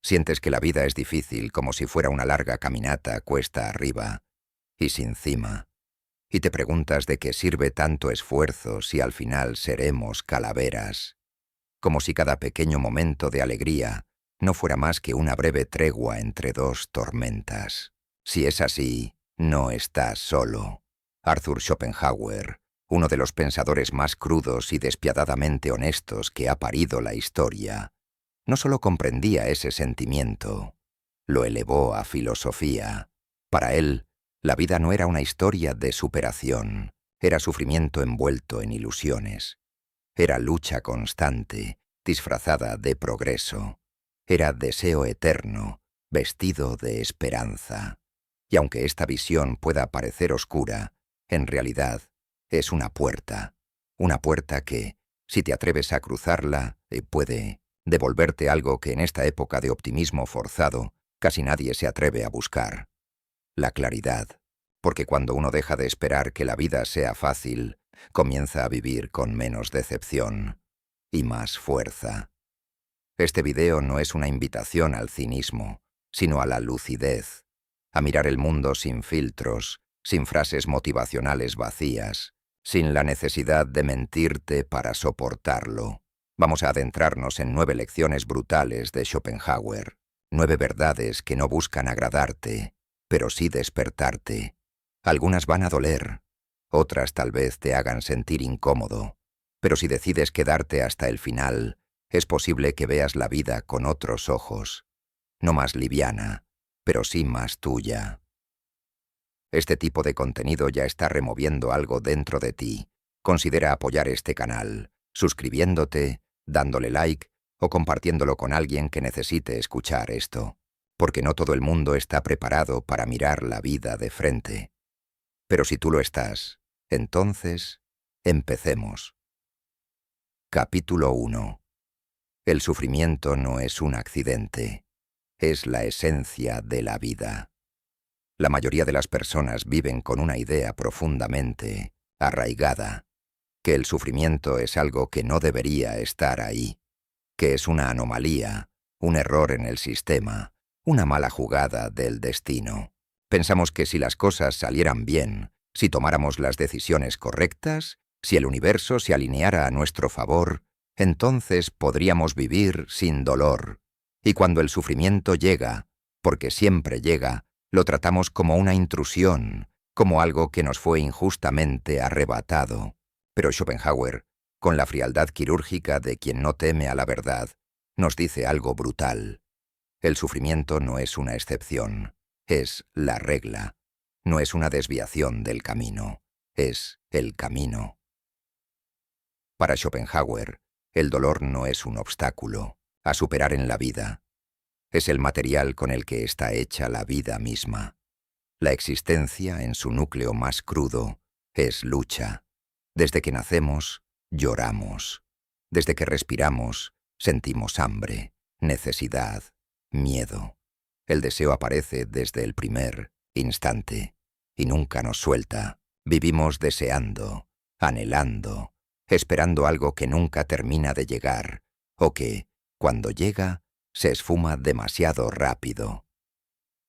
Sientes que la vida es difícil como si fuera una larga caminata cuesta arriba y sin cima. Y te preguntas de qué sirve tanto esfuerzo si al final seremos calaveras. Como si cada pequeño momento de alegría no fuera más que una breve tregua entre dos tormentas. Si es así, no estás solo. Arthur Schopenhauer, uno de los pensadores más crudos y despiadadamente honestos que ha parido la historia, no solo comprendía ese sentimiento, lo elevó a filosofía. Para él, la vida no era una historia de superación, era sufrimiento envuelto en ilusiones. Era lucha constante, disfrazada de progreso. Era deseo eterno, vestido de esperanza. Y aunque esta visión pueda parecer oscura, en realidad es una puerta que, si te atreves a cruzarla, puede devolverte algo que en esta época de optimismo forzado casi nadie se atreve a buscar: la claridad, porque cuando uno deja de esperar que la vida sea fácil, comienza a vivir con menos decepción y más fuerza. Este video no es una invitación al cinismo, sino a la lucidez, a mirar el mundo sin filtros, sin frases motivacionales vacías, sin la necesidad de mentirte para soportarlo. Vamos a adentrarnos en 9 lecciones brutales de Schopenhauer, 9 verdades que no buscan agradarte, pero sí despertarte. Algunas van a doler, otras tal vez te hagan sentir incómodo, pero si decides quedarte hasta el final, es posible que veas la vida con otros ojos, no más liviana, pero sí más tuya. Este tipo de contenido ya está removiendo algo dentro de ti. Considera apoyar este canal, suscribiéndote, dándole like o compartiéndolo con alguien que necesite escuchar esto, porque no todo el mundo está preparado para mirar la vida de frente. Pero si tú lo estás, entonces, empecemos. Capítulo 1. El sufrimiento no es un accidente, es la esencia de la vida. La mayoría de las personas viven con una idea profundamente arraigada, que el sufrimiento es algo que no debería estar ahí, que es una anomalía, un error en el sistema, una mala jugada del destino. Pensamos que si las cosas salieran bien, si tomáramos las decisiones correctas, si el universo se alineara a nuestro favor, entonces podríamos vivir sin dolor. Y cuando el sufrimiento llega, porque siempre llega, lo tratamos como una intrusión, como algo que nos fue injustamente arrebatado. Pero Schopenhauer, con la frialdad quirúrgica de quien no teme a la verdad, nos dice algo brutal. El sufrimiento no es una excepción, es la regla. No es una desviación del camino, es el camino. Para Schopenhauer, el dolor no es un obstáculo a superar en la vida. Es el material con el que está hecha la vida misma. La existencia, en su núcleo más crudo, es lucha. Desde que nacemos, lloramos. Desde que respiramos, sentimos hambre, necesidad, miedo. El deseo aparece desde el primer instante y nunca nos suelta. Vivimos deseando, anhelando, esperando algo que nunca termina de llegar, o que, cuando llega, se esfuma demasiado rápido.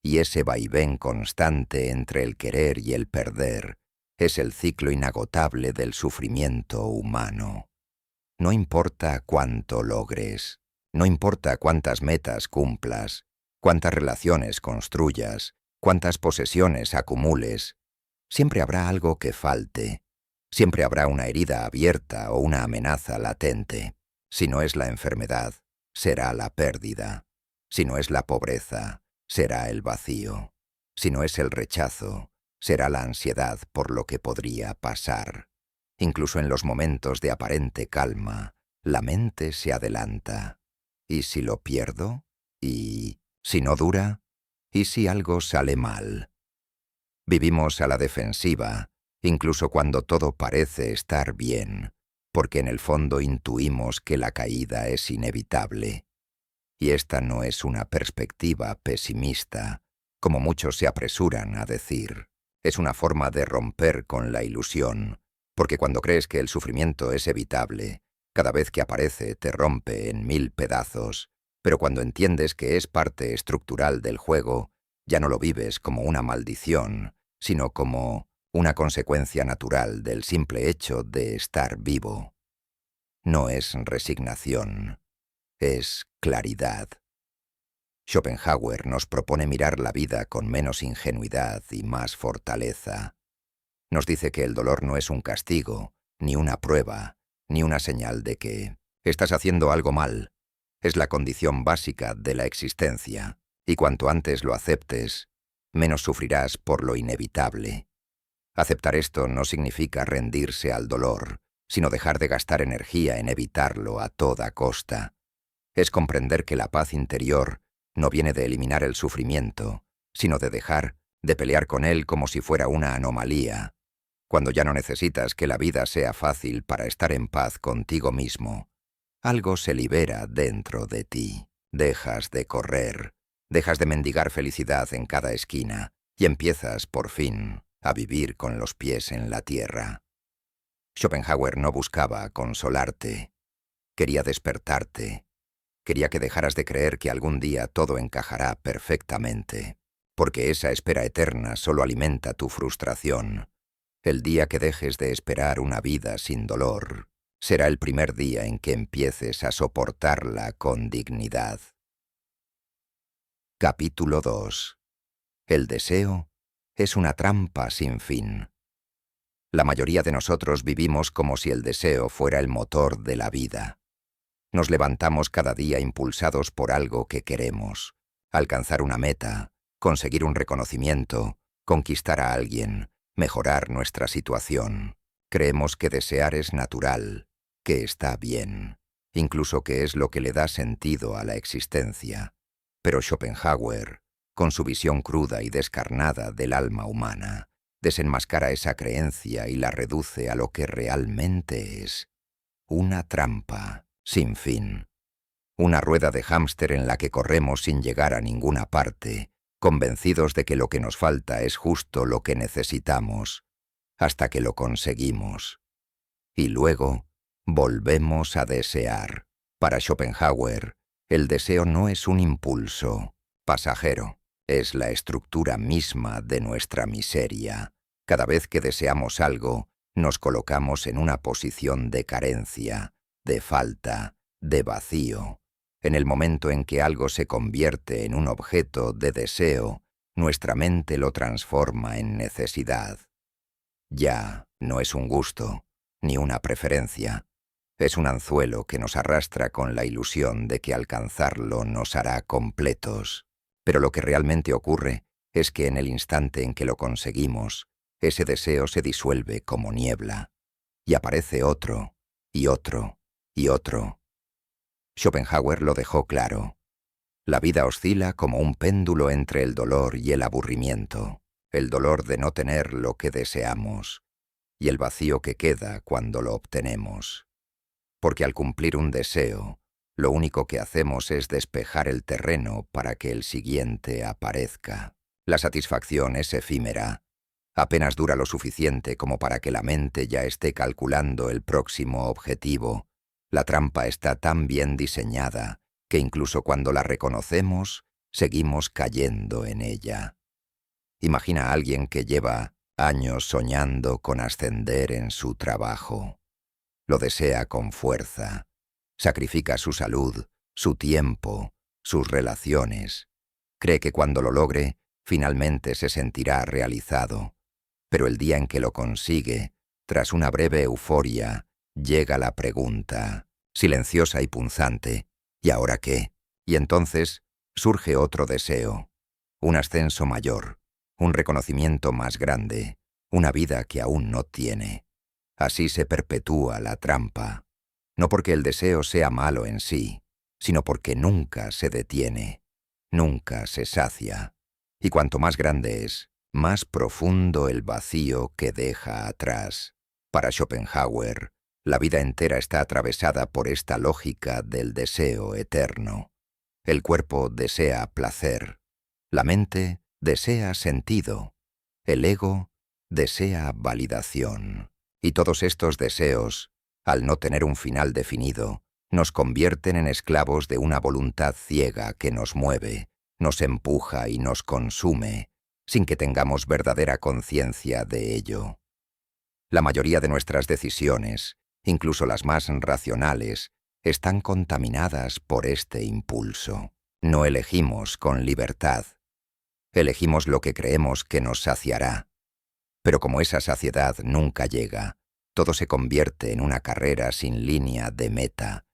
Y ese vaivén constante entre el querer y el perder es el ciclo inagotable del sufrimiento humano. No importa cuánto logres, no importa cuántas metas cumplas, cuántas relaciones construyas, cuántas posesiones acumules, siempre habrá algo que falte, siempre habrá una herida abierta o una amenaza latente. Si no es la enfermedad, será la pérdida. Si no es la pobreza, será el vacío. Si no es el rechazo, será la ansiedad por lo que podría pasar. Incluso en los momentos de aparente calma, la mente se adelanta. ¿Y si lo pierdo? ¿Y si no dura? ¿Y si algo sale mal? Vivimos a la defensiva, incluso cuando todo parece estar bien, porque en el fondo intuimos que la caída es inevitable. Y esta no es una perspectiva pesimista, como muchos se apresuran a decir. Es una forma de romper con la ilusión, porque cuando crees que el sufrimiento es evitable, cada vez que aparece te rompe en 1000 pedazos, Pero cuando entiendes que es parte estructural del juego, ya no lo vives como una maldición, sino como una consecuencia natural del simple hecho de estar vivo. No es resignación, es claridad. Schopenhauer nos propone mirar la vida con menos ingenuidad y más fortaleza. Nos dice que el dolor no es un castigo, ni una prueba, ni una señal de que estás haciendo algo mal. Es la condición básica de la existencia, y cuanto antes lo aceptes, menos sufrirás por lo inevitable. Aceptar esto no significa rendirse al dolor, sino dejar de gastar energía en evitarlo a toda costa. Es comprender que la paz interior no viene de eliminar el sufrimiento, sino de dejar de pelear con él como si fuera una anomalía. Cuando ya no necesitas que la vida sea fácil para estar en paz contigo mismo, algo se libera dentro de ti. Dejas de correr, dejas de mendigar felicidad en cada esquina y empiezas, por fin, a vivir con los pies en la tierra. Schopenhauer no buscaba consolarte, quería despertarte. Quería que dejaras de creer que algún día todo encajará perfectamente, porque esa espera eterna solo alimenta tu frustración. El día que dejes de esperar una vida sin dolor, será el primer día en que empieces a soportarla con dignidad. Capítulo 2. El deseo es una trampa sin fin. La mayoría de nosotros vivimos como si el deseo fuera el motor de la vida. Nos levantamos cada día impulsados por algo que queremos: alcanzar una meta, conseguir un reconocimiento, conquistar a alguien, mejorar nuestra situación. Creemos que desear es natural, que está bien, incluso que es lo que le da sentido a la existencia. Pero Schopenhauer, con su visión cruda y descarnada del alma humana, desenmascara esa creencia y la reduce a lo que realmente es: una trampa sin fin. Una rueda de hámster en la que corremos sin llegar a ninguna parte, convencidos de que lo que nos falta es justo lo que necesitamos, hasta que lo conseguimos. Y luego volvemos a desear. Para Schopenhauer, el deseo no es un impulso pasajero, es la estructura misma de nuestra miseria. Cada vez que deseamos algo, nos colocamos en una posición de carencia, de falta, de vacío. En el momento en que algo se convierte en un objeto de deseo, nuestra mente lo transforma en necesidad. Ya no es un gusto, ni una preferencia. Es un anzuelo que nos arrastra con la ilusión de que alcanzarlo nos hará completos. Pero lo que realmente ocurre es que en el instante en que lo conseguimos, ese deseo se disuelve como niebla, y aparece otro, y otro, y otro. Schopenhauer lo dejó claro. La vida oscila como un péndulo entre el dolor y el aburrimiento, el dolor de no tener lo que deseamos, y el vacío que queda cuando lo obtenemos. Porque al cumplir un deseo, lo único que hacemos es despejar el terreno para que el siguiente aparezca. La satisfacción es efímera. Apenas dura lo suficiente como para que la mente ya esté calculando el próximo objetivo. La trampa está tan bien diseñada que incluso cuando la reconocemos, seguimos cayendo en ella. Imagina a alguien que lleva años soñando con ascender en su trabajo. Lo desea con fuerza. Sacrifica su salud, su tiempo, sus relaciones. Cree que cuando lo logre, finalmente se sentirá realizado. Pero el día en que lo consigue, tras una breve euforia, llega la pregunta, silenciosa y punzante: ¿y ahora qué? Y entonces surge otro deseo, un ascenso mayor, un reconocimiento más grande, una vida que aún no tiene. Así se perpetúa la trampa, no porque el deseo sea malo en sí, sino porque nunca se detiene, nunca se sacia. Y cuanto más grande es, más profundo el vacío que deja atrás. Para Schopenhauer, la vida entera está atravesada por esta lógica del deseo eterno. El cuerpo desea placer, la mente desea sentido, el ego desea validación. Y todos estos deseos, al no tener un final definido, Nos convierten en esclavos de una voluntad ciega que nos mueve, nos empuja y nos consume, sin que tengamos verdadera conciencia de ello. La mayoría de nuestras decisiones, incluso las más racionales, están contaminadas por este impulso. No elegimos con libertad. Elegimos lo que creemos que nos saciará. Pero como esa saciedad nunca llega, todo se convierte en una carrera sin línea de meta,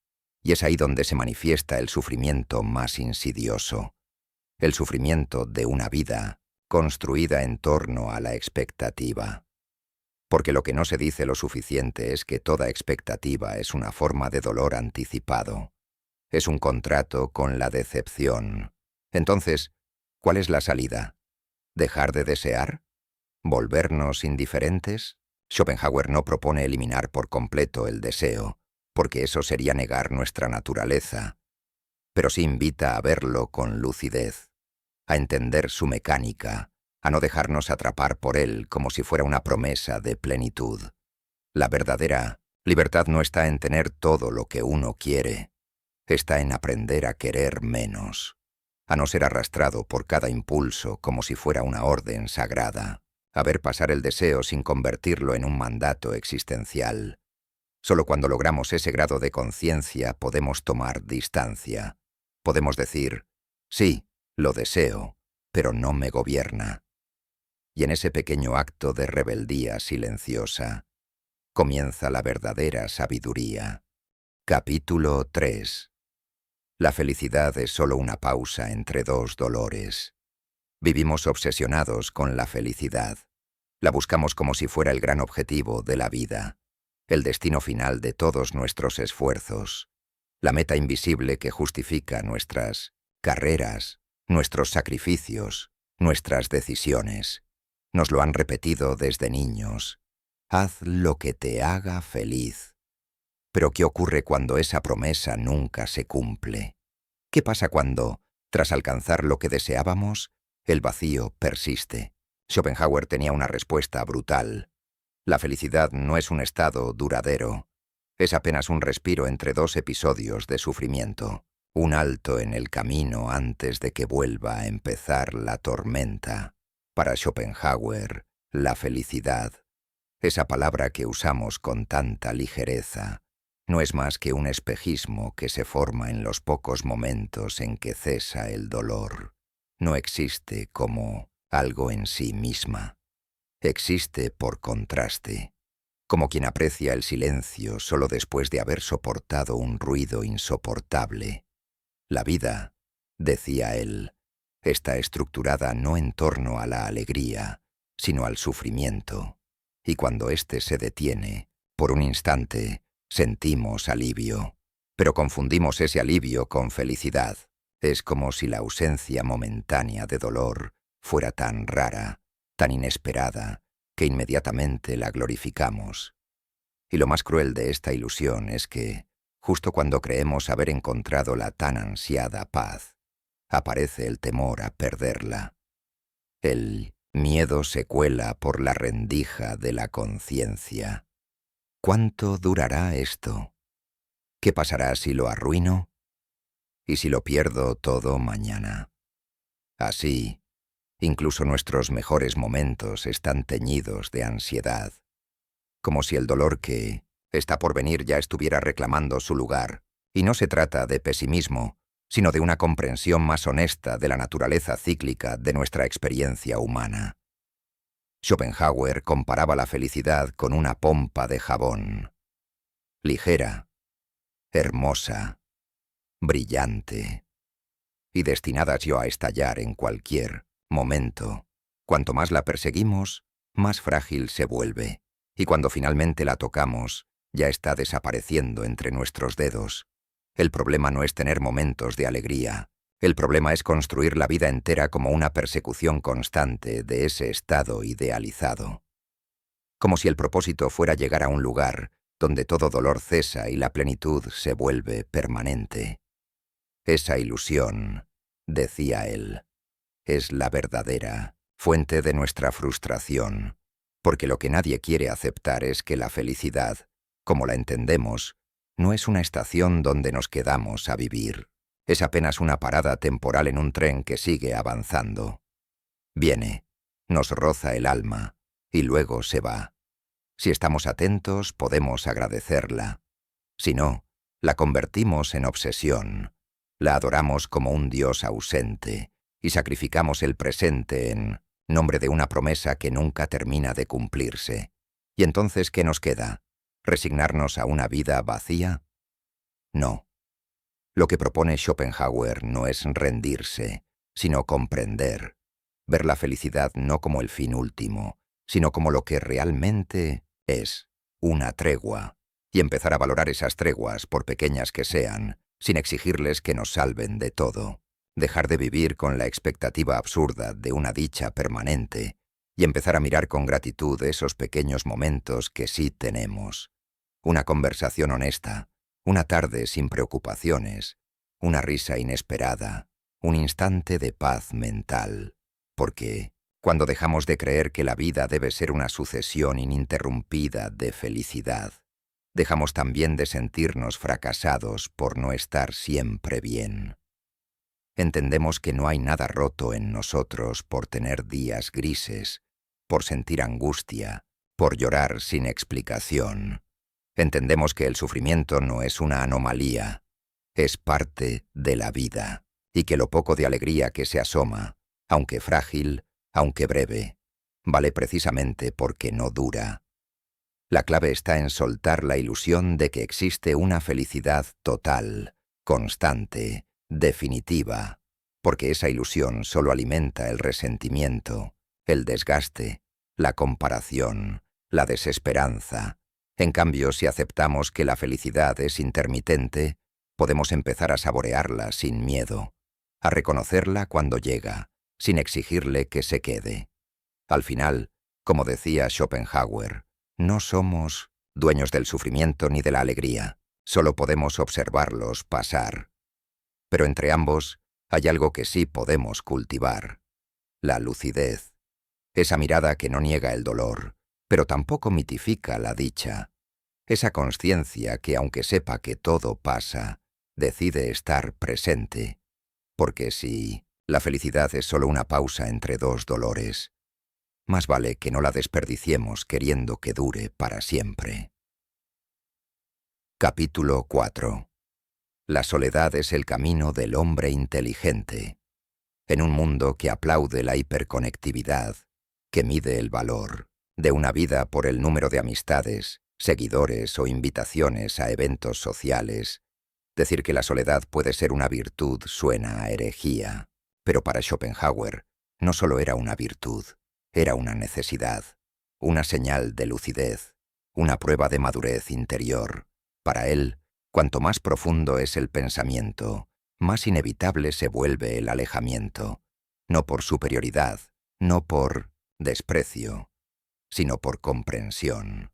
y es ahí donde se manifiesta el sufrimiento más insidioso, el sufrimiento de una vida construida en torno a la expectativa. Porque lo que no se dice lo suficiente es que toda expectativa es una forma de dolor anticipado. Es un contrato con la decepción. Entonces, ¿cuál es la salida? ¿Dejar de desear? ¿Volvernos indiferentes? Schopenhauer no propone eliminar por completo el deseo, porque eso sería negar nuestra naturaleza, pero sí invita a verlo con lucidez, a entender su mecánica, a no dejarnos atrapar por él como si fuera una promesa de plenitud. La verdadera libertad no está en tener todo lo que uno quiere, está en aprender a querer menos, a no ser arrastrado por cada impulso como si fuera una orden sagrada, a ver pasar el deseo sin convertirlo en un mandato existencial. Solo cuando logramos ese grado de conciencia podemos tomar distancia. Podemos decir, sí, lo deseo, pero no me gobierna. Y en ese pequeño acto de rebeldía silenciosa, comienza la verdadera sabiduría. Capítulo 3. La felicidad es solo una pausa entre dos dolores. Vivimos obsesionados con la felicidad. La buscamos como si fuera el gran objetivo de la vida, el destino final de todos nuestros esfuerzos, la meta invisible que justifica nuestras carreras, nuestros sacrificios, nuestras decisiones. Nos lo han repetido desde niños. Haz lo que te haga feliz. Pero ¿qué ocurre cuando esa promesa nunca se cumple? ¿Qué pasa cuando, tras alcanzar lo que deseábamos, el vacío persiste? Schopenhauer tenía una respuesta brutal. La felicidad no es un estado duradero. Es apenas un respiro entre dos episodios de sufrimiento, un alto en el camino antes de que vuelva a empezar la tormenta. Para Schopenhauer, la felicidad, esa palabra que usamos con tanta ligereza, no es más que un espejismo que se forma en los pocos momentos en que cesa el dolor. No existe como algo en sí misma. Existe por contraste, como quien aprecia el silencio solo después de haber soportado un ruido insoportable. La vida, decía él, está estructurada no en torno a la alegría, sino al sufrimiento, y cuando éste se detiene, por un instante, sentimos alivio, pero confundimos ese alivio con felicidad. Es como si la ausencia momentánea de dolor fuera tan rara, tan inesperada, que inmediatamente la glorificamos. Y lo más cruel de esta ilusión es que, justo cuando creemos haber encontrado la tan ansiada paz, aparece el temor a perderla. El miedo se cuela por la rendija de la conciencia. ¿Cuánto durará esto? ¿Qué pasará si lo arruino? ¿Y si lo pierdo todo mañana? Así, incluso nuestros mejores momentos están teñidos de ansiedad, como si el dolor que está por venir ya estuviera reclamando su lugar. Y no se trata de pesimismo, sino de una comprensión más honesta de la naturaleza cíclica de nuestra experiencia humana. Schopenhauer comparaba la felicidad con una pompa de jabón, ligera, hermosa, brillante, y destinada a estallar en cualquier momento. Cuanto más la perseguimos, más frágil se vuelve, y cuando finalmente la tocamos, ya está desapareciendo entre nuestros dedos. El problema no es tener momentos de alegría. El problema es construir la vida entera como una persecución constante de ese estado idealizado. Como si el propósito fuera llegar a un lugar donde todo dolor cesa y la plenitud se vuelve permanente. Esa ilusión, decía él, es la verdadera fuente de nuestra frustración, porque lo que nadie quiere aceptar es que la felicidad, como la entendemos, no es una estación donde nos quedamos a vivir. Es apenas una parada temporal en un tren que sigue avanzando. Viene, nos roza el alma, y luego se va. Si estamos atentos, podemos agradecerla. Si no, la convertimos en obsesión. La adoramos como un Dios ausente, y sacrificamos el presente en nombre de una promesa que nunca termina de cumplirse. ¿Y entonces qué nos queda? ¿Resignarnos a una vida vacía? No. Lo que propone Schopenhauer no es rendirse, sino comprender. Ver la felicidad no como el fin último, sino como lo que realmente es, una tregua, y empezar a valorar esas treguas, por pequeñas que sean, sin exigirles que nos salven de todo. Dejar de vivir con la expectativa absurda de una dicha permanente y empezar a mirar con gratitud esos pequeños momentos que sí tenemos. Una conversación honesta, una tarde sin preocupaciones, una risa inesperada, un instante de paz mental. Porque cuando dejamos de creer que la vida debe ser una sucesión ininterrumpida de felicidad, dejamos también de sentirnos fracasados por no estar siempre bien. Entendemos que no hay nada roto en nosotros por tener días grises, por sentir angustia, por llorar sin explicación. Entendemos que el sufrimiento no es una anomalía, es parte de la vida, y que lo poco de alegría que se asoma, aunque frágil, aunque breve, vale precisamente porque no dura. La clave está en soltar la ilusión de que existe una felicidad total, constante, definitiva, porque esa ilusión solo alimenta el resentimiento, el desgaste, la comparación, la desesperanza. En cambio, si aceptamos que la felicidad es intermitente, podemos empezar a saborearla sin miedo, a reconocerla cuando llega, sin exigirle que se quede. Al final, como decía Schopenhauer, no somos dueños del sufrimiento ni de la alegría, solo podemos observarlos pasar. Pero entre ambos hay algo que sí podemos cultivar: la lucidez, esa mirada que no niega el dolor, pero tampoco mitifica la dicha, esa consciencia que, aunque sepa que todo pasa, decide estar presente, porque si la felicidad es solo una pausa entre dos dolores, más vale que no la desperdiciemos queriendo que dure para siempre. Capítulo 4. La soledad es el camino del hombre inteligente. En un mundo que aplaude la hiperconectividad, que mide el valor de una vida por el número de amistades, seguidores o invitaciones a eventos sociales, decir que la soledad puede ser una virtud suena a herejía, pero para Schopenhauer no solo era una virtud, era una necesidad, una señal de lucidez, una prueba de madurez interior. Para él, cuanto más profundo es el pensamiento, más inevitable se vuelve el alejamiento, no por superioridad, no por desprecio, sino por comprensión.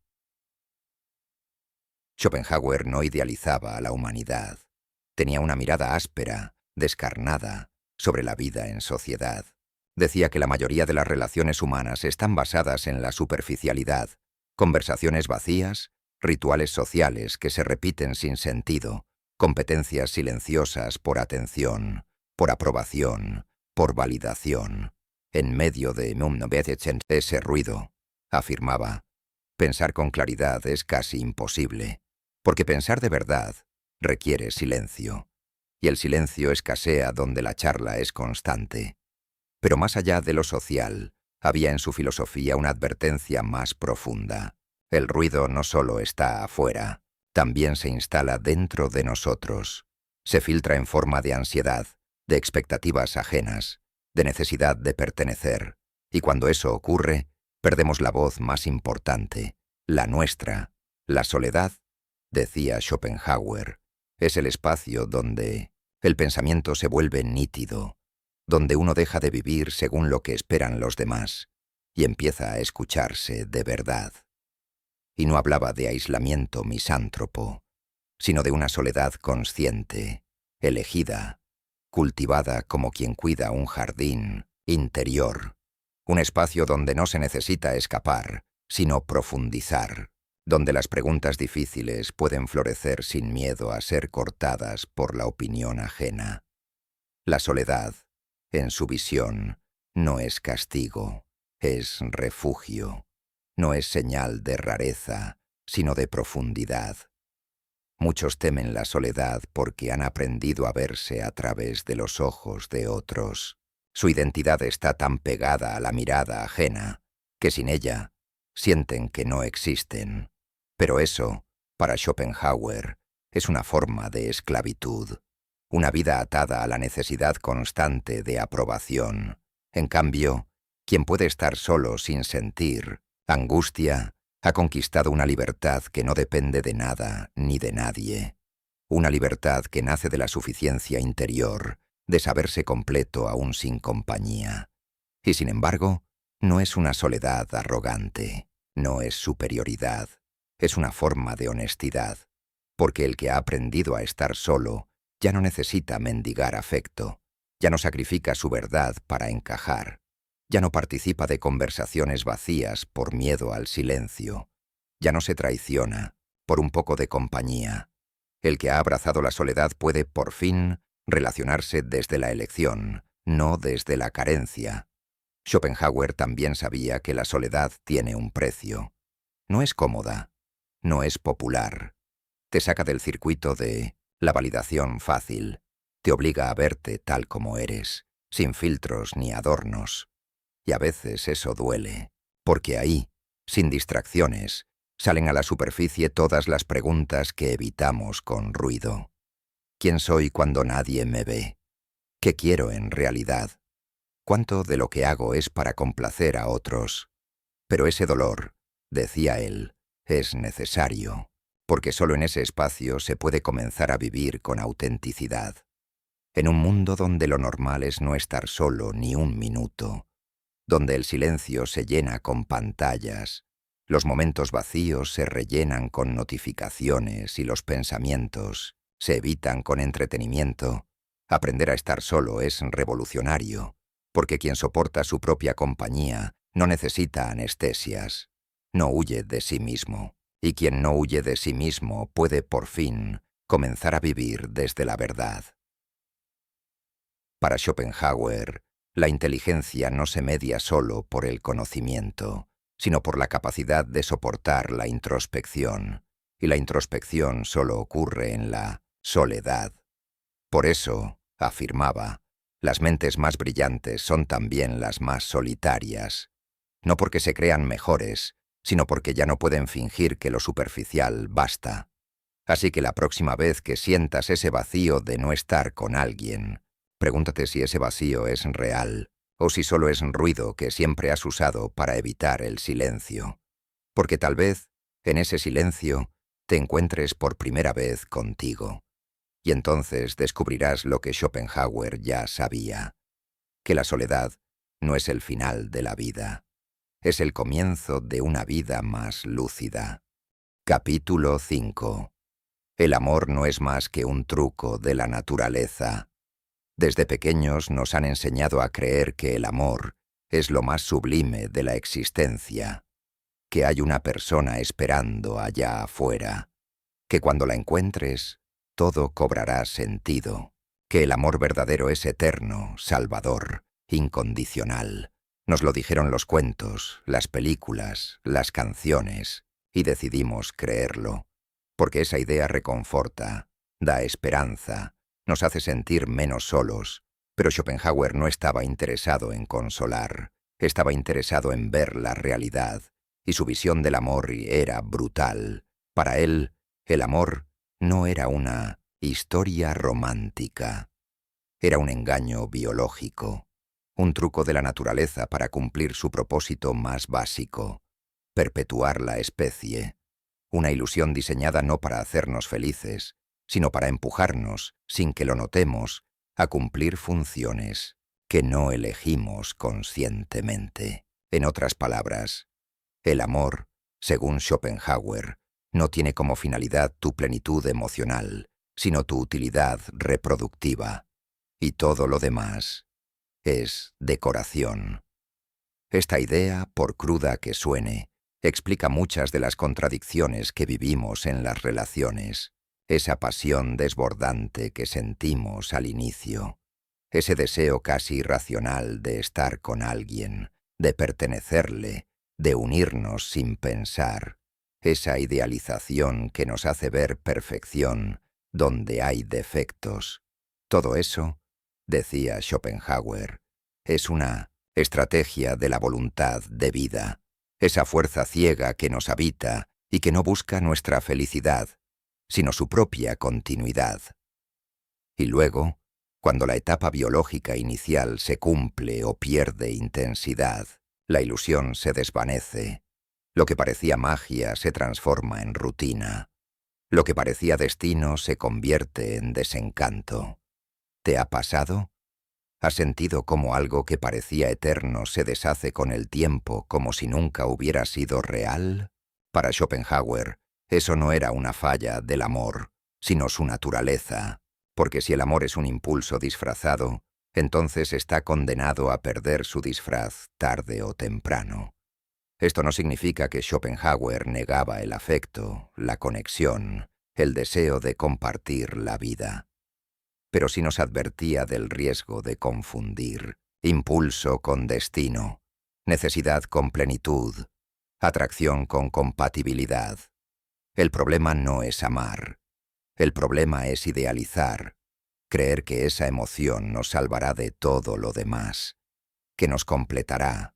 Schopenhauer no idealizaba a la humanidad. Tenía una mirada áspera, descarnada, sobre la vida en sociedad. Decía que la mayoría de las relaciones humanas están basadas en la superficialidad, conversaciones vacías, rituales sociales que se repiten sin sentido, competencias silenciosas por atención, por aprobación, por validación. En medio de ese ruido, afirmaba, pensar con claridad es casi imposible, porque pensar de verdad requiere silencio, y el silencio escasea donde la charla es constante. Pero más allá de lo social, había en su filosofía una advertencia más profunda. El ruido no solo está afuera, también se instala dentro de nosotros. Se filtra en forma de ansiedad, de expectativas ajenas, de necesidad de pertenecer. Y cuando eso ocurre, perdemos la voz más importante, la nuestra. La soledad, decía Schopenhauer, es el espacio donde el pensamiento se vuelve nítido, donde uno deja de vivir según lo que esperan los demás y empieza a escucharse de verdad. Y no hablaba de aislamiento misántropo, sino de una soledad consciente, elegida, cultivada como quien cuida un jardín interior, un espacio donde no se necesita escapar, sino profundizar, donde las preguntas difíciles pueden florecer sin miedo a ser cortadas por la opinión ajena. La soledad, en su visión, no es castigo, es refugio, no es señal de rareza, sino de profundidad. Muchos temen la soledad porque han aprendido a verse a través de los ojos de otros. Su identidad está tan pegada a la mirada ajena que sin ella sienten que no existen. Pero eso, para Schopenhauer, es una forma de esclavitud, una vida atada a la necesidad constante de aprobación. En cambio, quien puede estar solo sin sentir angustia, ha conquistado una libertad que no depende de nada ni de nadie. Una libertad que nace de la suficiencia interior, de saberse completo aún sin compañía. Y sin embargo, no es una soledad arrogante, no es superioridad, es una forma de honestidad, porque el que ha aprendido a estar solo ya no necesita mendigar afecto, ya no sacrifica su verdad para encajar. Ya no participa de conversaciones vacías por miedo al silencio. Ya no se traiciona por un poco de compañía. El que ha abrazado la soledad puede, por fin, relacionarse desde la elección, no desde la carencia. Schopenhauer también sabía que la soledad tiene un precio. No es cómoda, no es popular. Te saca del circuito de la validación fácil. Te obliga a verte tal como eres, sin filtros ni adornos. Y a veces eso duele, porque ahí, sin distracciones, salen a la superficie todas las preguntas que evitamos con ruido. ¿Quién soy cuando nadie me ve? ¿Qué quiero en realidad? ¿Cuánto de lo que hago es para complacer a otros? Pero ese dolor, decía él, es necesario, porque solo en ese espacio se puede comenzar a vivir con autenticidad. En un mundo donde lo normal es no estar solo ni un minuto, donde el silencio se llena con pantallas, los momentos vacíos se rellenan con notificaciones y los pensamientos se evitan con entretenimiento, aprender a estar solo es revolucionario, porque quien soporta su propia compañía no necesita anestesias, no huye de sí mismo, y quien no huye de sí mismo puede por fin comenzar a vivir desde la verdad. Para Schopenhauer, la inteligencia no se media solo por el conocimiento, sino por la capacidad de soportar la introspección, y la introspección solo ocurre en la soledad. Por eso, afirmaba, las mentes más brillantes son también las más solitarias, no porque se crean mejores, sino porque ya no pueden fingir que lo superficial basta. Así que la próxima vez que sientas ese vacío de no estar con alguien, pregúntate si ese vacío es real o si solo es ruido que siempre has usado para evitar el silencio. Porque tal vez, en ese silencio, te encuentres por primera vez contigo. Y entonces descubrirás lo que Schopenhauer ya sabía, que la soledad no es el final de la vida, es el comienzo de una vida más lúcida. Capítulo 5. El amor no es más que un truco de la naturaleza. Desde pequeños nos han enseñado a creer que el amor es lo más sublime de la existencia, que hay una persona esperando allá afuera, que cuando la encuentres, todo cobrará sentido, que el amor verdadero es eterno, salvador, incondicional. Nos lo dijeron los cuentos, las películas, las canciones, y decidimos creerlo, porque esa idea reconforta, da esperanza, nos hace sentir menos solos, pero Schopenhauer no estaba interesado en consolar, estaba interesado en ver la realidad, y su visión del amor era brutal. Para él, el amor no era una historia romántica, era un engaño biológico, un truco de la naturaleza para cumplir su propósito más básico, perpetuar la especie, una ilusión diseñada no para hacernos felices, sino para empujarnos, sin que lo notemos, a cumplir funciones que no elegimos conscientemente. En otras palabras, el amor, según Schopenhauer, no tiene como finalidad tu plenitud emocional, sino tu utilidad reproductiva, y todo lo demás es decoración. Esta idea, por cruda que suene, Explica muchas de las contradicciones que vivimos en las relaciones, esa pasión desbordante que sentimos al inicio, ese deseo casi irracional de estar con alguien, de pertenecerle, de unirnos sin pensar, esa idealización que nos hace ver perfección donde hay defectos. Todo eso, decía Schopenhauer, es una estrategia de la voluntad de vida, esa fuerza ciega que nos habita y que no busca nuestra felicidad, sino su propia continuidad. Y luego, cuando la etapa biológica inicial se cumple o pierde intensidad, la ilusión se desvanece. Lo que parecía magia se transforma en rutina. Lo que parecía destino se convierte en desencanto. ¿Te ha pasado? ¿Has sentido cómo algo que parecía eterno se deshace con el tiempo como si nunca hubiera sido real? Para Schopenhauer, eso no era una falla del amor, sino su naturaleza, porque si el amor es un impulso disfrazado, entonces está condenado a perder su disfraz tarde o temprano. Esto no significa que Schopenhauer negaba el afecto, la conexión, el deseo de compartir la vida. Pero sí nos advertía del riesgo de confundir impulso con destino, necesidad con plenitud, atracción con compatibilidad. El problema no es amar. El problema es idealizar, creer que esa emoción nos salvará de todo lo demás, que nos completará,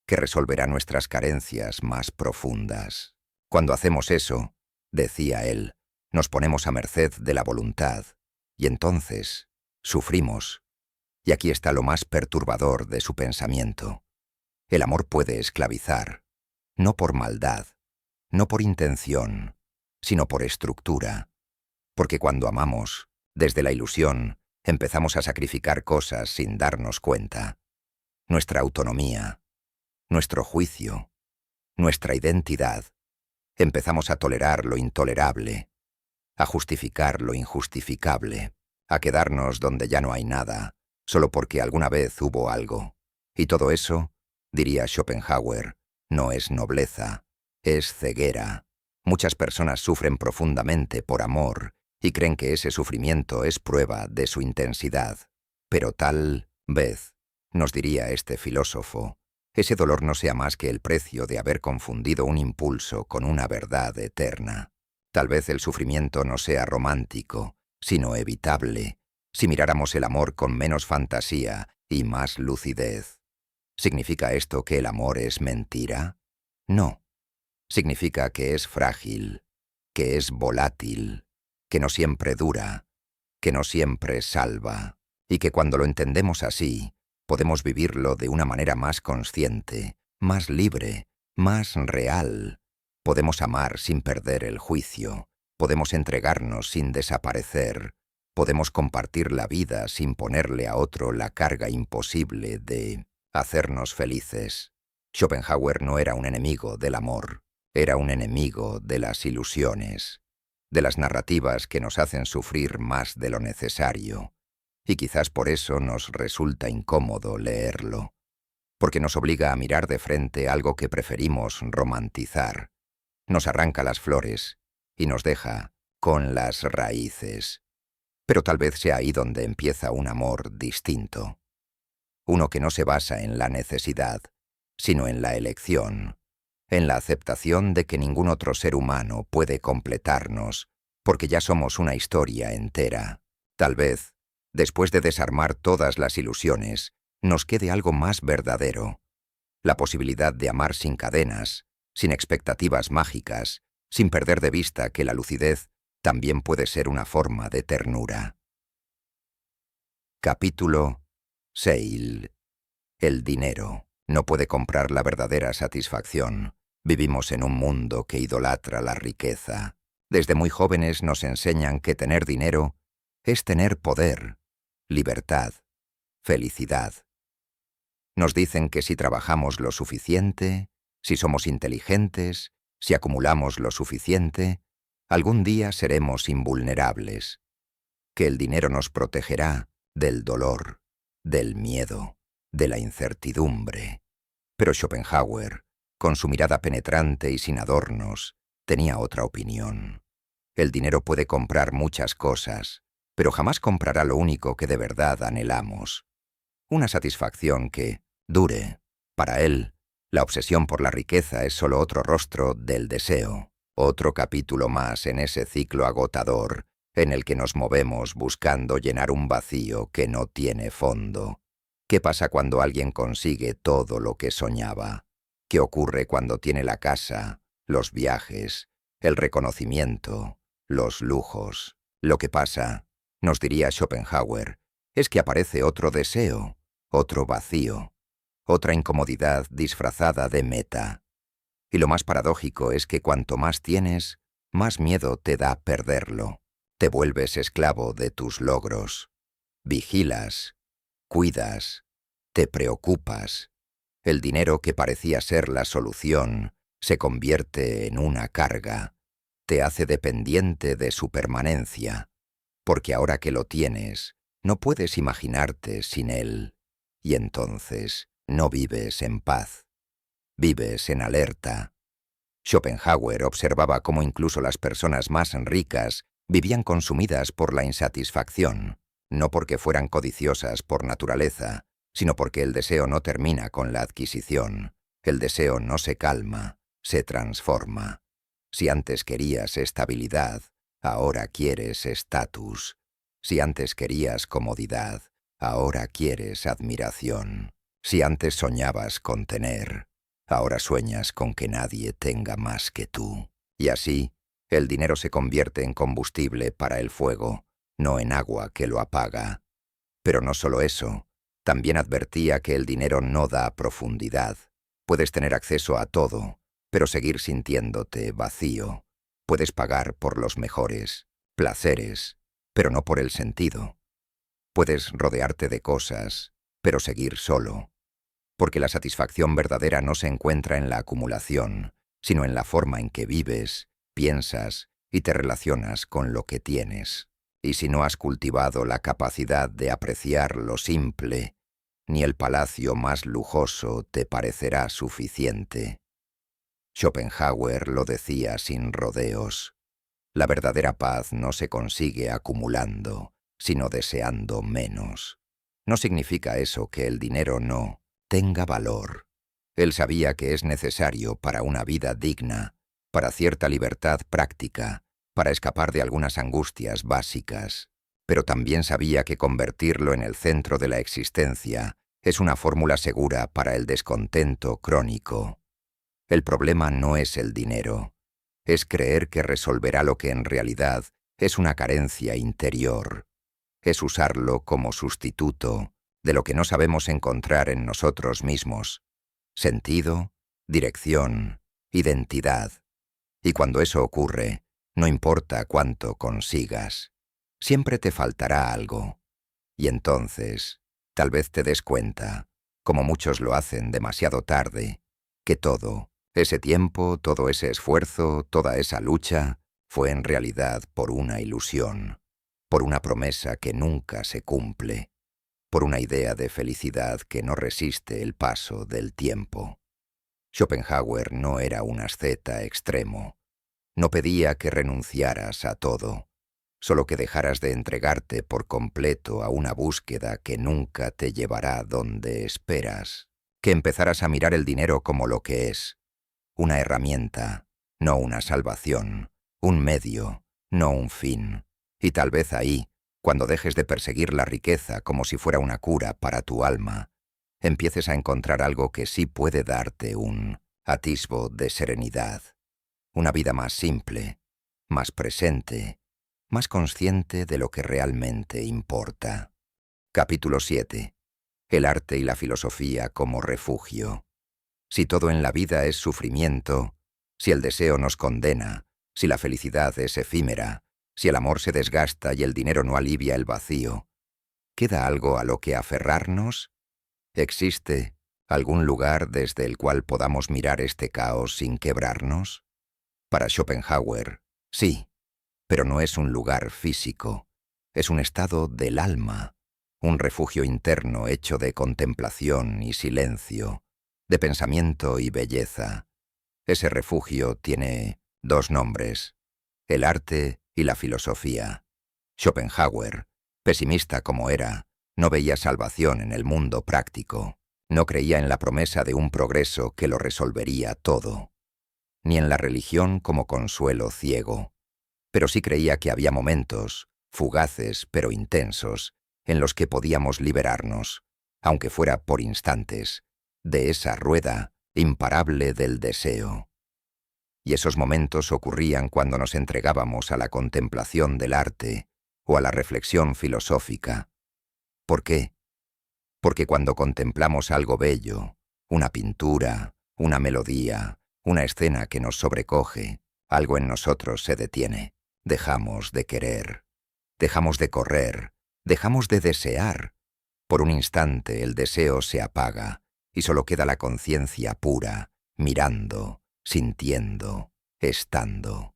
que resolverá nuestras carencias más profundas. Cuando hacemos eso, decía él, nos ponemos a merced de la voluntad, y entonces sufrimos. Y aquí está lo más perturbador de su pensamiento. El amor puede esclavizar, no por maldad, no por intención, sino por estructura. Porque cuando amamos, desde la ilusión, empezamos a sacrificar cosas sin darnos cuenta. Nuestra autonomía, nuestro juicio, nuestra identidad. Empezamos a tolerar lo intolerable, a justificar lo injustificable, a quedarnos donde ya no hay nada, solo porque alguna vez hubo algo. Y todo eso, diría Schopenhauer, no es nobleza, es ceguera. Muchas personas sufren profundamente por amor y creen que ese sufrimiento es prueba de su intensidad. Pero tal vez, nos diría este filósofo, ese dolor no sea más que el precio de haber confundido un impulso con una verdad eterna. Tal vez el sufrimiento no sea romántico, sino evitable, si miráramos el amor con menos fantasía y más lucidez. ¿Significa esto que el amor es mentira? No. Significa que es frágil, que es volátil, que no siempre dura, que no siempre salva, y que cuando lo entendemos así, podemos vivirlo de una manera más consciente, más libre, más real. Podemos amar sin perder el juicio, podemos entregarnos sin desaparecer, podemos compartir la vida sin ponerle a otro la carga imposible de hacernos felices. Schopenhauer no era un enemigo del amor, era un enemigo de las ilusiones, de las narrativas que nos hacen sufrir más de lo necesario. Y quizás por eso nos resulta incómodo leerlo, porque nos obliga a mirar de frente algo que preferimos romantizar. Nos arranca las flores y nos deja con las raíces. Pero tal vez sea ahí donde empieza un amor distinto. Uno que no se basa en la necesidad, sino en la elección, en la aceptación de que ningún otro ser humano puede completarnos, porque ya somos una historia entera. Tal vez, después de desarmar todas las ilusiones, nos quede algo más verdadero. La posibilidad de amar sin cadenas, sin expectativas mágicas, sin perder de vista que la lucidez también puede ser una forma de ternura. Capítulo 6. El dinero no puede comprar la verdadera satisfacción. Vivimos en un mundo que idolatra la riqueza. Desde muy jóvenes nos enseñan que tener dinero es tener poder, libertad, felicidad. Nos dicen que si trabajamos lo suficiente, si somos inteligentes, si acumulamos lo suficiente, algún día seremos invulnerables, que el dinero nos protegerá del dolor, del miedo, de la incertidumbre. Pero Schopenhauer, con su mirada penetrante y sin adornos, tenía otra opinión. El dinero puede comprar muchas cosas, pero jamás comprará lo único que de verdad anhelamos. Una satisfacción que dure. Para él, la obsesión por la riqueza es solo otro rostro del deseo, otro capítulo más en ese ciclo agotador en el que nos movemos buscando llenar un vacío que no tiene fondo. ¿Qué pasa cuando alguien consigue todo lo que soñaba? ¿Qué ocurre cuando tiene la casa, los viajes, el reconocimiento, los lujos? Lo que pasa, nos diría Schopenhauer, es que aparece otro deseo, otro vacío, otra incomodidad disfrazada de meta. Y lo más paradójico es que cuanto más tienes, más miedo te da perderlo. Te vuelves esclavo de tus logros. Vigilas, cuidas, te preocupas. El dinero que parecía ser la solución se convierte en una carga. Te hace dependiente de su permanencia, porque ahora que lo tienes, no puedes imaginarte sin él. Y entonces no vives en paz. Vives en alerta. Schopenhauer observaba cómo incluso las personas más ricas vivían consumidas por la insatisfacción, no porque fueran codiciosas por naturaleza, sino porque el deseo no termina con la adquisición. El deseo no se calma, se transforma. Si antes querías estabilidad, ahora quieres estatus. Si antes querías comodidad, ahora quieres admiración. Si antes soñabas con tener, ahora sueñas con que nadie tenga más que tú. Y así, el dinero se convierte en combustible para el fuego, no en agua que lo apaga. Pero no solo eso, también advertía que el dinero no da profundidad. Puedes tener acceso a todo, pero seguir sintiéndote vacío. Puedes pagar por los mejores placeres, pero no por el sentido. Puedes rodearte de cosas, pero seguir solo. Porque la satisfacción verdadera no se encuentra en la acumulación, sino en la forma en que vives, piensas y te relacionas con lo que tienes. Y si no has cultivado la capacidad de apreciar lo simple, ni el palacio más lujoso te parecerá suficiente. Schopenhauer lo decía sin rodeos. La verdadera paz no se consigue acumulando, sino deseando menos. No significa eso que el dinero no tenga valor. Él sabía que es necesario para una vida digna, para cierta libertad práctica, para escapar de algunas angustias básicas, pero también sabía que convertirlo en el centro de la existencia es una fórmula segura para el descontento crónico. El problema no es el dinero, es creer que resolverá lo que en realidad es una carencia interior, es usarlo como sustituto de lo que no sabemos encontrar en nosotros mismos: sentido, dirección, identidad. Y cuando eso ocurre, no importa cuánto consigas, siempre te faltará algo. Y entonces, tal vez te des cuenta, como muchos lo hacen demasiado tarde, que todo ese tiempo, todo ese esfuerzo, toda esa lucha, fue en realidad por una ilusión, por una promesa que nunca se cumple, por una idea de felicidad que no resiste el paso del tiempo. Schopenhauer no era un asceta extremo. No pedía que renunciaras a todo, solo que dejaras de entregarte por completo a una búsqueda que nunca te llevará donde esperas, que empezaras a mirar el dinero como lo que es: una herramienta, no una salvación, un medio, no un fin. Y tal vez ahí, cuando dejes de perseguir la riqueza como si fuera una cura para tu alma, empieces a encontrar algo que sí puede darte un atisbo de serenidad, una vida más simple, más presente, más consciente de lo que realmente importa. Capítulo 7. El arte y la filosofía como refugio. Si todo en la vida es sufrimiento, si el deseo nos condena, si la felicidad es efímera, si el amor se desgasta y el dinero no alivia el vacío, ¿queda algo a lo que aferrarnos? ¿Existe algún lugar desde el cual podamos mirar este caos sin quebrarnos? Para Schopenhauer, sí, pero no es un lugar físico, es un estado del alma, un refugio interno hecho de contemplación y silencio, de pensamiento y belleza, Ese refugio tiene dos nombres: el arte y la filosofía. Schopenhauer, pesimista como era, no veía salvación en el mundo práctico. No creía en la promesa de un progreso que lo resolvería todo, ni en la religión como consuelo ciego. Pero sí creía que había momentos, fugaces pero intensos, en los que podíamos liberarnos, aunque fuera por instantes, de esa rueda imparable del deseo. Y esos momentos ocurrían cuando nos entregábamos a la contemplación del arte o a la reflexión filosófica. ¿Por qué? Porque cuando contemplamos algo bello, una pintura, una melodía, una escena que nos sobrecoge, algo en nosotros se detiene. Dejamos de querer, dejamos de correr, dejamos de desear. Por un instante el deseo se apaga y solo queda la conciencia pura, mirando, sintiendo, estando.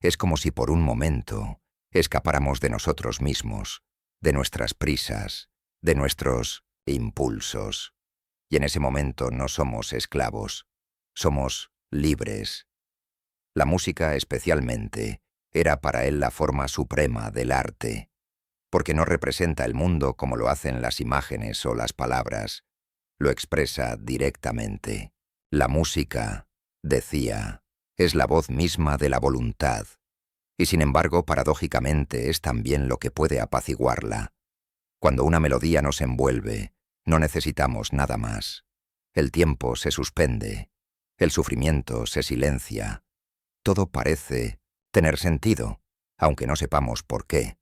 Es como si por un momento escapáramos de nosotros mismos, de nuestras prisas, de nuestros impulsos. Y en ese momento no somos esclavos, somos libres. La música, especialmente, era para él la forma suprema del arte, porque no representa el mundo como lo hacen las imágenes o las palabras, lo expresa directamente. La música, decía, es la voz misma de la voluntad, y sin embargo, paradójicamente, es también lo que puede apaciguarla. Cuando una melodía nos envuelve, no necesitamos nada más. El tiempo se suspende, el sufrimiento se silencia. Todo parece tener sentido, aunque no sepamos por qué.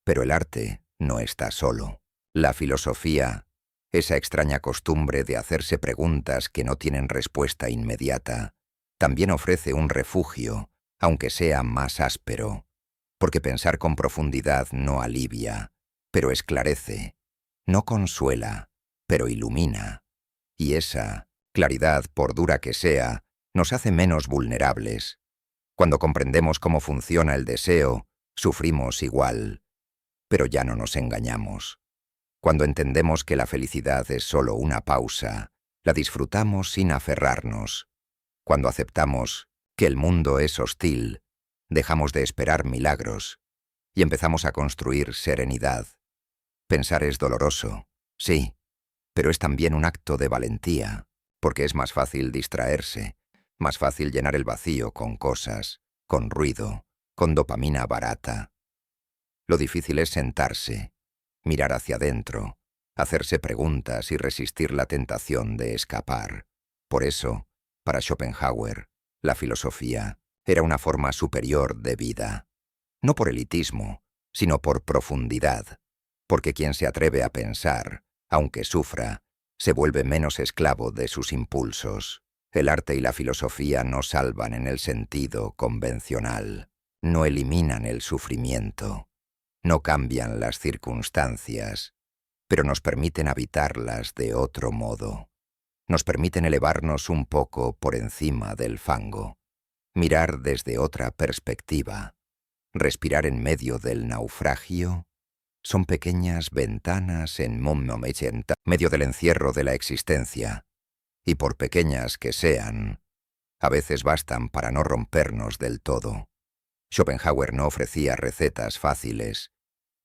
Pero el arte no está solo. La filosofía, esa extraña costumbre de hacerse preguntas que no tienen respuesta inmediata, también ofrece un refugio, aunque sea más áspero, porque pensar con profundidad no alivia, pero esclarece, no consuela, pero ilumina. Y esa claridad, por dura que sea, nos hace menos vulnerables. Cuando comprendemos cómo funciona el deseo, sufrimos igual, pero ya no nos engañamos. Cuando entendemos que la felicidad es solo una pausa, la disfrutamos sin aferrarnos. Cuando aceptamos que el mundo es hostil, dejamos de esperar milagros y empezamos a construir serenidad. Pensar es doloroso, sí, pero es también un acto de valentía, porque es más fácil distraerse, más fácil llenar el vacío con cosas, con ruido, con dopamina barata. Lo difícil es sentarse, mirar hacia adentro, hacerse preguntas y resistir la tentación de escapar. Por eso, para Schopenhauer, la filosofía era una forma superior de vida, no por elitismo, sino por profundidad, porque quien se atreve a pensar, aunque sufra, se vuelve menos esclavo de sus impulsos. El arte y la filosofía no salvan en el sentido convencional, no eliminan el sufrimiento, no cambian las circunstancias, pero nos permiten habitarlas de otro modo. Nos permiten elevarnos un poco por encima del fango, mirar desde otra perspectiva, respirar en medio del naufragio. Son pequeñas ventanas en medio del encierro de la existencia, y por pequeñas que sean, a veces bastan para no rompernos del todo. Schopenhauer no ofrecía recetas fáciles,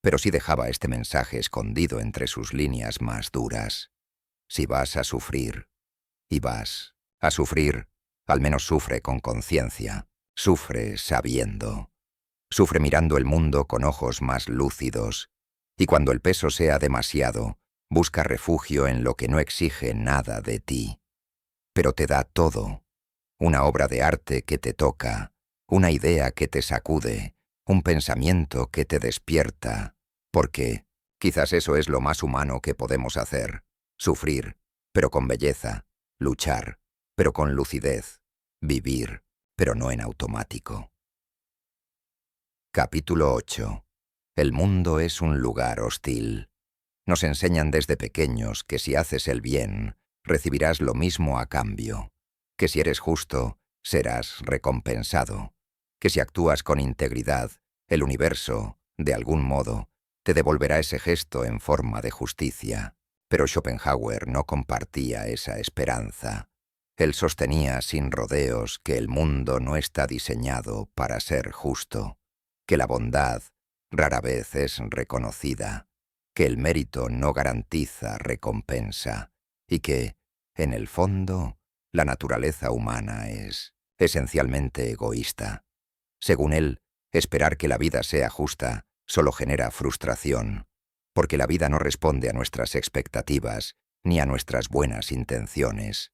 pero sí dejaba este mensaje escondido entre sus líneas más duras. Si vas a sufrir, y vas a sufrir, al menos sufre con conciencia, sufre sabiendo, sufre mirando el mundo con ojos más lúcidos, y cuando el peso sea demasiado, busca refugio en lo que no exige nada de ti, pero te da todo, una obra de arte que te toca, una idea que te sacude, un pensamiento que te despierta, porque quizás eso es lo más humano que podemos hacer, sufrir, pero con belleza, luchar, pero con lucidez, vivir, pero no en automático. Capítulo 8. El mundo es un lugar hostil. Nos enseñan desde pequeños que si haces el bien, recibirás lo mismo a cambio, que si eres justo, serás recompensado, que si actúas con integridad, el universo, de algún modo, te devolverá ese gesto en forma de justicia. Pero Schopenhauer no compartía esa esperanza. Él sostenía sin rodeos que el mundo no está diseñado para ser justo, que la bondad rara vez es reconocida, que el mérito no garantiza recompensa y que, en el fondo, la naturaleza humana es esencialmente egoísta. Según él, esperar que la vida sea justa solo genera frustración, porque la vida no responde a nuestras expectativas ni a nuestras buenas intenciones.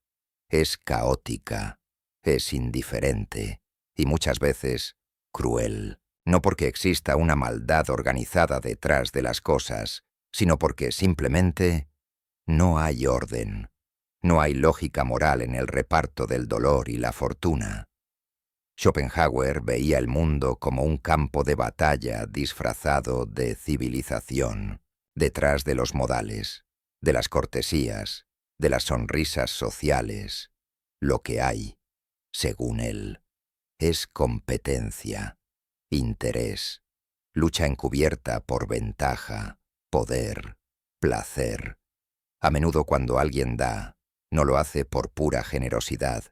Es caótica, es indiferente y muchas veces cruel, no porque exista una maldad organizada detrás de las cosas, sino porque simplemente no hay orden, no hay lógica moral en el reparto del dolor y la fortuna. Schopenhauer veía el mundo como un campo de batalla disfrazado de civilización, detrás de los modales, de las cortesías, de las sonrisas sociales. Lo que hay, según él, es competencia, interés, lucha encubierta por ventaja, poder, placer. A menudo cuando alguien da, no lo hace por pura generosidad,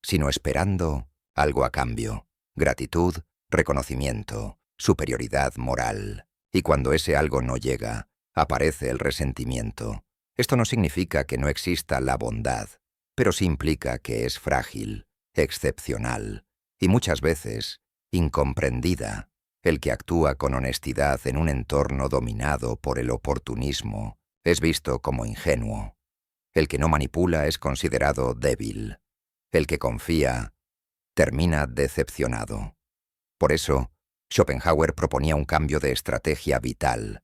sino esperando algo a cambio: gratitud, reconocimiento, superioridad moral. Y cuando ese algo no llega, aparece el resentimiento. Esto no significa que no exista la bondad, pero sí implica que es frágil, excepcional y muchas veces incomprendida. El que actúa con honestidad en un entorno dominado por el oportunismo es visto como ingenuo. El que no manipula es considerado débil. El que confía termina decepcionado. Por eso, Schopenhauer proponía un cambio de estrategia vital: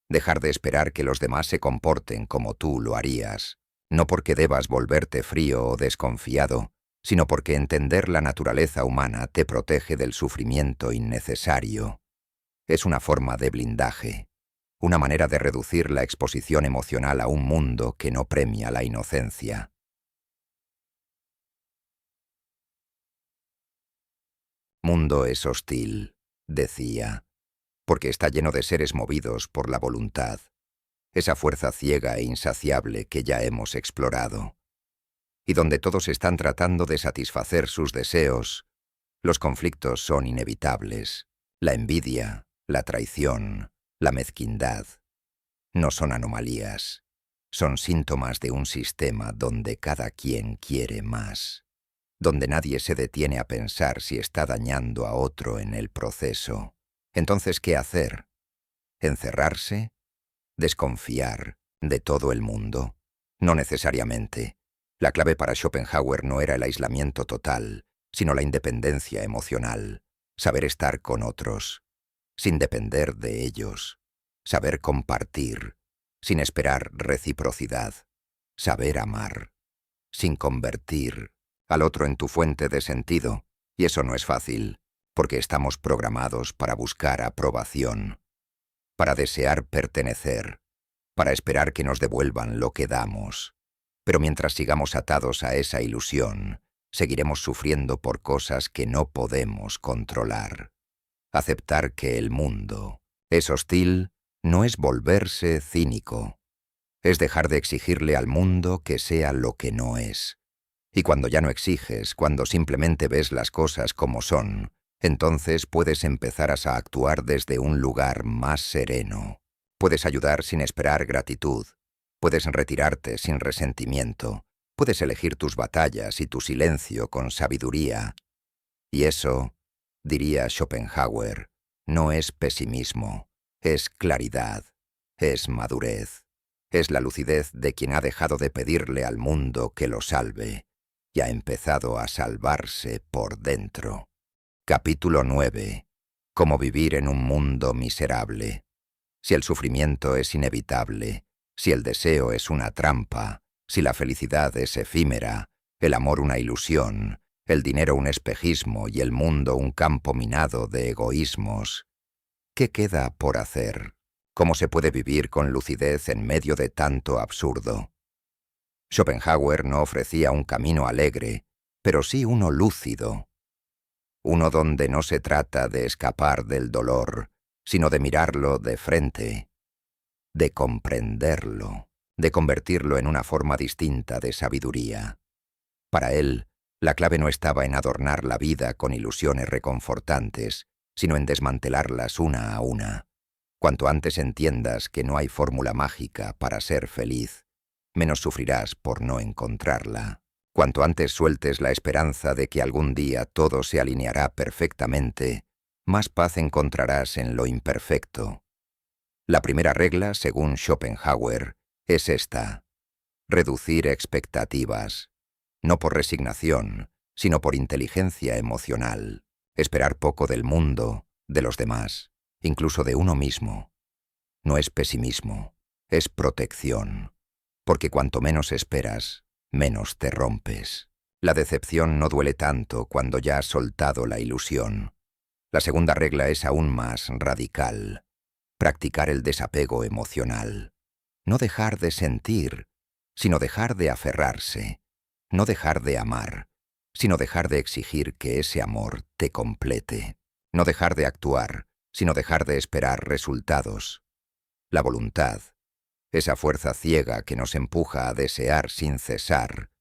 dejar de esperar que los demás se comporten como tú lo harías, no porque debas volverte frío o desconfiado, sino porque entender la naturaleza humana te protege del sufrimiento innecesario. Es una forma de blindaje, una manera de reducir la exposición emocional a un mundo que no premia la inocencia. Mundo es hostil, decía, porque está lleno de seres movidos por la voluntad, esa fuerza ciega e insaciable que ya hemos explorado. Y donde todos están tratando de satisfacer sus deseos, los conflictos son inevitables. La envidia, la traición, la mezquindad no son anomalías, son síntomas de un sistema donde cada quien quiere más, donde nadie se detiene a pensar si está dañando a otro en el proceso. Entonces, ¿qué hacer? ¿Encerrarse? ¿Desconfiar de todo el mundo? No necesariamente. La clave para Schopenhauer no era el aislamiento total, sino la independencia emocional, saber estar con otros, sin depender de ellos, saber compartir, sin esperar reciprocidad, saber amar, sin convertir al otro en tu fuente de sentido, y eso no es fácil, porque estamos programados para buscar aprobación, para desear pertenecer, para esperar que nos devuelvan lo que damos. Pero mientras sigamos atados a esa ilusión, seguiremos sufriendo por cosas que no podemos controlar. Aceptar que el mundo es hostil no es volverse cínico, es dejar de exigirle al mundo que sea lo que no es. Y cuando ya no exiges, cuando simplemente ves las cosas como son, entonces puedes empezar a actuar desde un lugar más sereno. Puedes ayudar sin esperar gratitud. Puedes retirarte sin resentimiento. Puedes elegir tus batallas y tu silencio con sabiduría. Y eso, diría Schopenhauer, no es pesimismo, es claridad, es madurez, es la lucidez de quien ha dejado de pedirle al mundo que lo salve y ha empezado a salvarse por dentro. Capítulo 9. Cómo vivir en un mundo miserable. Si el sufrimiento es inevitable, si el deseo es una trampa, si la felicidad es efímera, el amor una ilusión, el dinero un espejismo y el mundo un campo minado de egoísmos, ¿qué queda por hacer? ¿Cómo se puede vivir con lucidez en medio de tanto absurdo? Schopenhauer no ofrecía un camino alegre, pero sí uno lúcido. Uno donde no se trata de escapar del dolor, sino de mirarlo de frente, de comprenderlo, de convertirlo en una forma distinta de sabiduría. Para él, la clave no estaba en adornar la vida con ilusiones reconfortantes, sino en desmantelarlas una a una. Cuanto antes entiendas que no hay fórmula mágica para ser feliz, menos sufrirás por no encontrarla. Cuanto antes sueltes la esperanza de que algún día todo se alineará perfectamente, más paz encontrarás en lo imperfecto. La primera regla, según Schopenhauer, es esta: reducir expectativas, no por resignación, sino por inteligencia emocional. Esperar poco del mundo, de los demás, incluso de uno mismo. No es pesimismo, es protección, porque cuanto menos esperas, menos te rompes. La decepción no duele tanto cuando ya has soltado la ilusión. La segunda regla es aún más radical: practicar el desapego emocional. No dejar de sentir, sino dejar de aferrarse. No dejar de amar, sino dejar de exigir que ese amor te complete. No dejar de actuar, sino dejar de esperar resultados. La voluntad, esa fuerza ciega que nos empuja a desear sin cesar,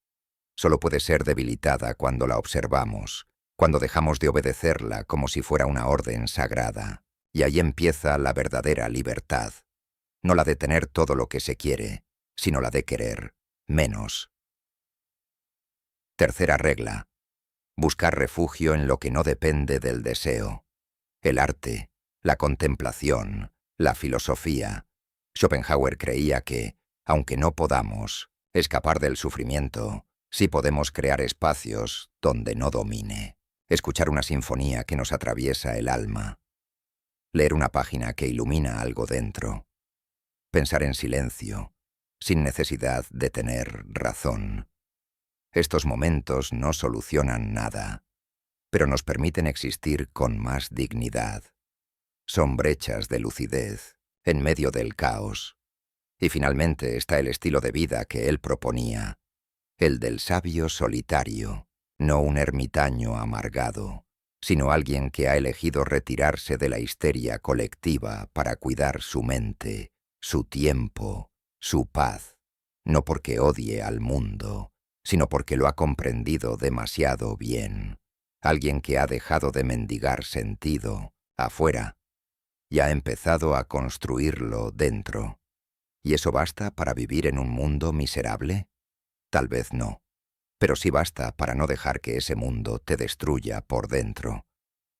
solo puede ser debilitada cuando la observamos, cuando dejamos de obedecerla como si fuera una orden sagrada. Y ahí empieza la verdadera libertad. No la de tener todo lo que se quiere, sino la de querer menos. Tercera regla: buscar refugio en lo que no depende del deseo. El arte, la contemplación, la filosofía. Schopenhauer creía que, aunque no podamos escapar del sufrimiento, sí podemos crear espacios donde no domine. Escuchar una sinfonía que nos atraviesa el alma. Leer una página que ilumina algo dentro. Pensar en silencio, sin necesidad de tener razón. Estos momentos no solucionan nada, pero nos permiten existir con más dignidad. Son brechas de lucidez en medio del caos. Y finalmente está el estilo de vida que él proponía, el del sabio solitario, no un ermitaño amargado, sino alguien que ha elegido retirarse de la histeria colectiva para cuidar su mente, su tiempo, su paz, no porque odie al mundo, sino porque lo ha comprendido demasiado bien. Alguien que ha dejado de mendigar sentido afuera y ha empezado a construirlo dentro. ¿Y eso basta para vivir en un mundo miserable? Tal vez no, pero sí basta para no dejar que ese mundo te destruya por dentro.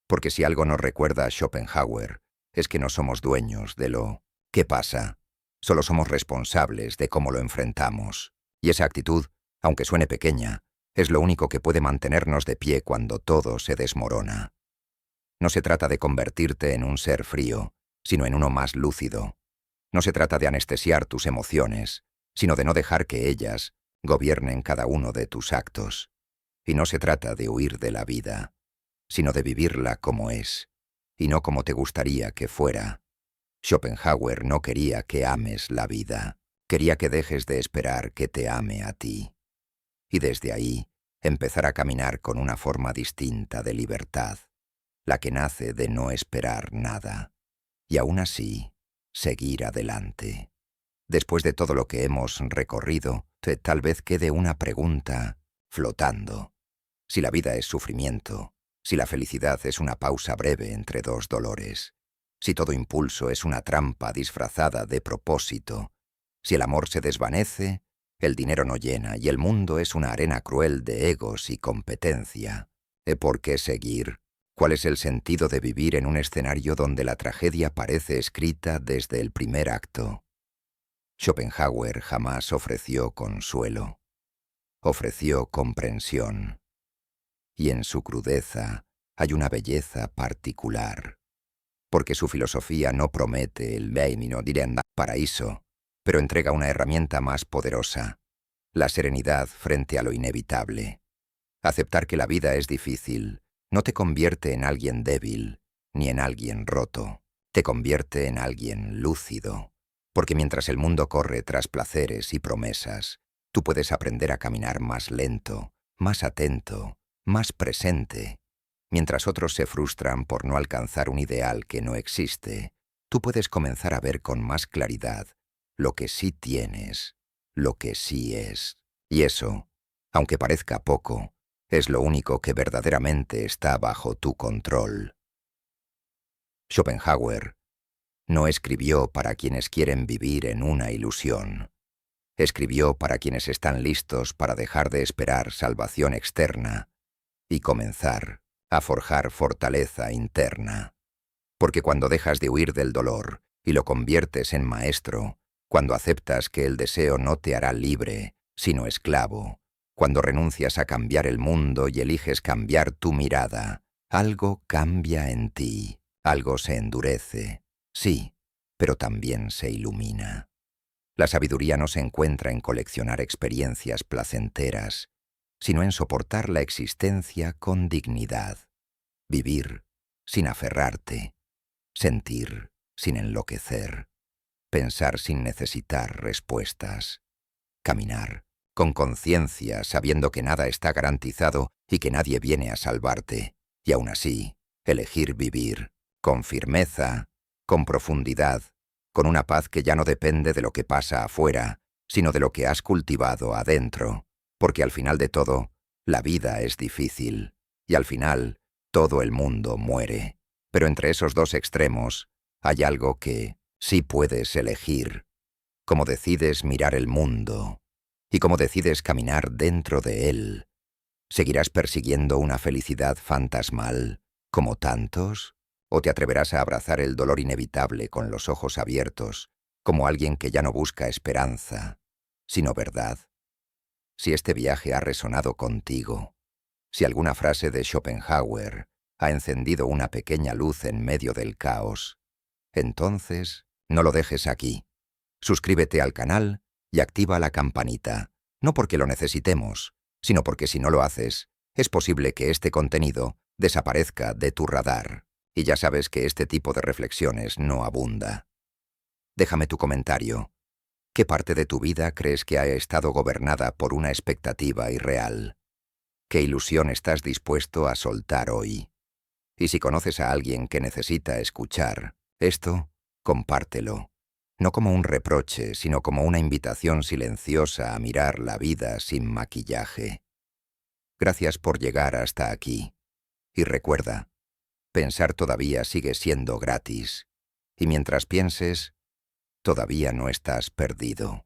Porque si algo nos recuerda a Schopenhauer, es que no somos dueños de lo que pasa, solo somos responsables de cómo lo enfrentamos. Y esa actitud, aunque suene pequeña, es lo único que puede mantenernos de pie cuando todo se desmorona. No se trata de convertirte en un ser frío, sino en uno más lúcido. No se trata de anestesiar tus emociones, sino de no dejar que ellas gobiernen cada uno de tus actos. Y no se trata de huir de la vida, sino de vivirla como es, y no como te gustaría que fuera. Schopenhauer no quería que ames la vida, quería que dejes de esperar que te ame a ti. Y desde ahí, empezar a caminar con una forma distinta de libertad, la que nace de no esperar nada, y aún así, seguir adelante. Después de todo lo que hemos recorrido, tal vez quede una pregunta flotando. Si la vida es sufrimiento, si la felicidad es una pausa breve entre dos dolores, si todo impulso es una trampa disfrazada de propósito, si el amor se desvanece, el dinero no llena y el mundo es una arena cruel de egos y competencia, ¿por qué seguir? ¿Cuál es el sentido de vivir en un escenario donde la tragedia parece escrita desde el primer acto? Schopenhauer jamás ofreció consuelo, ofreció comprensión. Y en su crudeza hay una belleza particular, porque su filosofía no promete el paraíso, pero entrega una herramienta más poderosa, la serenidad frente a lo inevitable. Aceptar que la vida es difícil no te convierte en alguien débil, ni en alguien roto, te convierte en alguien lúcido, porque mientras el mundo corre tras placeres y promesas, tú puedes aprender a caminar más lento, más atento, más presente. Mientras otros se frustran por no alcanzar un ideal que no existe, tú puedes comenzar a ver con más claridad lo que sí tienes, lo que sí es. Y eso, Aunque parezca poco, es lo único que verdaderamente está bajo tu control. Schopenhauer no escribió para quienes quieren vivir en una ilusión. Escribió para quienes están listos para dejar de esperar salvación externa y comenzar a forjar fortaleza interna. Porque cuando dejas de huir del dolor y lo conviertes en maestro, cuando aceptas que el deseo no te hará libre, sino esclavo, cuando renuncias a cambiar el mundo y eliges cambiar tu mirada, algo cambia en ti, algo se endurece, sí, pero también se ilumina. La sabiduría no se encuentra en coleccionar experiencias placenteras, sino en soportar la existencia con dignidad, vivir sin aferrarte, sentir sin enloquecer, pensar sin necesitar respuestas, caminar con conciencia sabiendo que nada está garantizado y que nadie viene a salvarte, y aún así, elegir vivir con firmeza, con profundidad, con una paz que ya no depende de lo que pasa afuera, sino de lo que has cultivado adentro, porque al final de todo, la vida es difícil, y al final, todo el mundo muere. Pero entre esos dos extremos, hay algo que sí puedes elegir, cómo decides mirar el mundo, y cómo decides caminar dentro de él. ¿Seguirás persiguiendo una felicidad fantasmal, como tantos? ¿O te atreverás a abrazar el dolor inevitable con los ojos abiertos, como alguien que ya no busca esperanza, sino verdad? Si este viaje ha resonado contigo, si alguna frase de Schopenhauer ha encendido una pequeña luz en medio del caos, entonces no lo dejes aquí. Suscríbete al canal y activa la campanita, no porque lo necesitemos, sino porque si no lo haces, es posible que este contenido desaparezca de tu radar. Y ya sabes que este tipo de reflexiones no abunda. Déjame tu comentario. ¿Qué parte de tu vida crees que ha estado gobernada por una expectativa irreal? ¿Qué ilusión estás dispuesto a soltar hoy? Y si conoces a alguien que necesita escuchar esto, compártelo. No como un reproche, sino como una invitación silenciosa a mirar la vida sin maquillaje. Gracias por llegar hasta aquí. Y recuerda, pensar todavía sigue siendo gratis. Y mientras pienses, todavía no estás perdido.